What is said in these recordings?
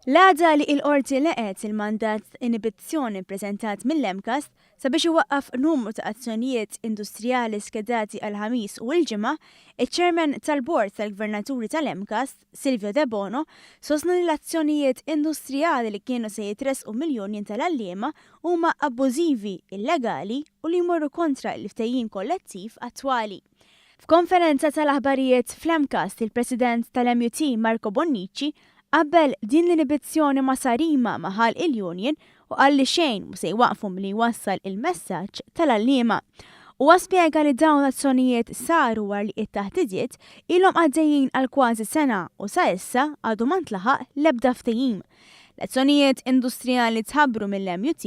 L-għada li l-qorti laqet il-mandat inibizzjoni ppreżentat mill-MCAST sabiex iwaqqaf numru ta' azzjonijiet industrijali skedati għal ħamis u l-ġimgħa, iċ-Chairman tal-Bord tal-Gvernaturi tal-MCAST, Silvio De Bono, sostna li l-azzjonijiet industrijali li kienu se jitresqu mill-Union tal-Għalliema huma abbużivi, illegali u li jmorru kontra l-ftehim kollettiv attwali. F'konferenza tal-aħbarijiet fl-MCAST, il-President tal-MUT Marco Bonnici qabbel din l-inibizzjoni ma' sarima maħal il-Union u għalli xejn mu se jwaqfu li jwassal il-messaġġ tal-għalliema. U spjega li dawn l-azzjonijiet saru war li it-taħdidiet ilhom għaddejjin għal kważi sena u sa issa għadu ma ntlaħaq l-ebda ftehim. L-azzjonijiet industrijali tħabbru mill-MUT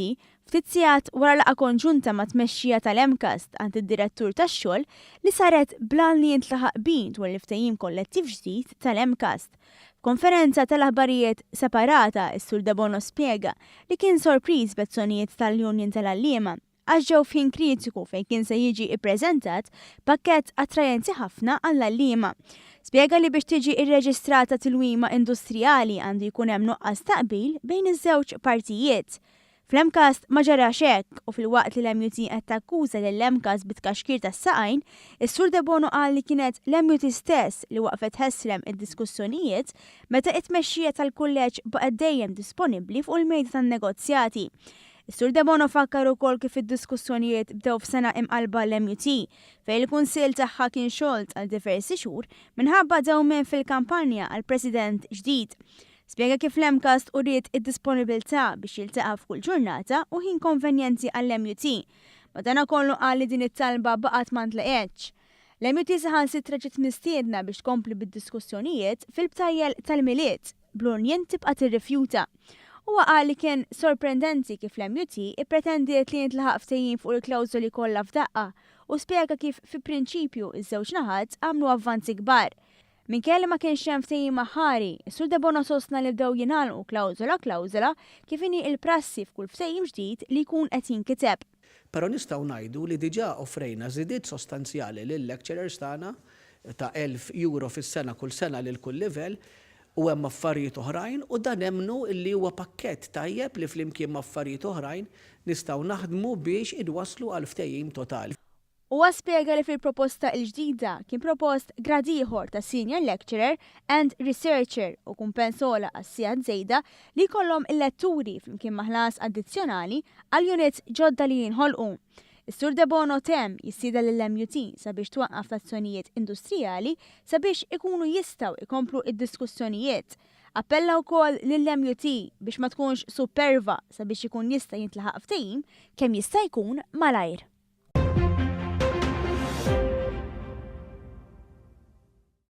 ftit sigħat wara laqgħa konġunta ma' tmexxija tal-MCAST għand id-direttur tax-xogħol li saret blan li jintlaħaq bin dwar l-ftehim kollettiv ġdid tal-MCAST. Konferenza tal-aħbarijiet separata, is-Sur De Bono spjega li kien sorpriż b'azzjonijiet tal-Union tal-Għalliema għax ġew f'ħin kritiku fejn kien se jiġi ippreżentat pakkett attrajenti ħafna għall-għalliema. Spjega li biex tiġi irreġistrata tilwima industrijali għandu jkun hemm nuqqas taqbil bejn iż-żewġ partijiet. Fl-MCAST ma ġarax hekk u fil-waqt li l-MUT qed takkuża lill-MCAST bit-tkaxkir tas-saqajn, is-Sur De Bono qal li kienet l-MUT stess li waqfet ħesrem id-diskussjonijiet meta t-tmexxija tal-kulleġġ baqgħet dejjem disponibbli fuq il-mejda tan-negozjati. Is-Sur De Bono fakkar ukoll kif id-diskussjonijiet bdew f'sena imqalba l-MUT fejn il-kunsill tagħha kien xogħol għal diversi xhur minħabba dewmien fil-kampanja għal President ġdid. Spjega kif l-MCAST uriet id-disponibilità biex jiltaqa' f'kull ġurnata u ħin konvenjenti għall-MUT. Madankollu qal li din it-talba baqgħet ma ntlaqetx. L-MUT saħansitra ġiet mistiedna biex tkompli bid-diskussjonijiet fil-btajjel tal-miliet, bl-Union tibqa' tirrifjuta. Huwa qal li kien sorprendenti kif l-MUT ippretendiet li jintlaħaq ftehim fuq il-klawżoli kollha f'daqqa u spjega kif fi prinċipju iż-żewġ naħat għamlu avvanzi kbar. Minkejja ma kienx hemm ftehim aħħari, is-Sur De Bono sostna li bdew jingħalqu klawżola kif inhi il-prassi f'kull ftehim ġdid li jkun qed jinkiteb. Però nistgħu ngħidu li diġà offrejna żidiet sostanzjali lill-lecturers tagħna ta' €1,000 fis-sena kull sena lil kull livell u hemm affarijiet oħrajn u dan hemmnu li huwa pakkett tajjeb li flimkien ma' affarijiet oħrajn nistgħu naħdmu biex idwasslu għal ftehim totali. Huwa spjega li fil-proposta l-ġdida kien propost grad ieħor ta' Senior Lecturer and Researcher u kumpensola għas-sigħat żejda li jkollhom il-letturi flimkien ma' ħlas addizzjonali għal units ġodda li jinħolqu. Is-Sur De Bono temm jissieda lill-MUT sabiex twaqqaf azzjonijiet industrijali sabiex ikunu jistgħu ikomplu id-diskussjonijiet. Appella wkoll lill-MUT biex ma tkunx superva sabiex ikun jista' jintlaħaq ftehim kemm jista' jkun malajr.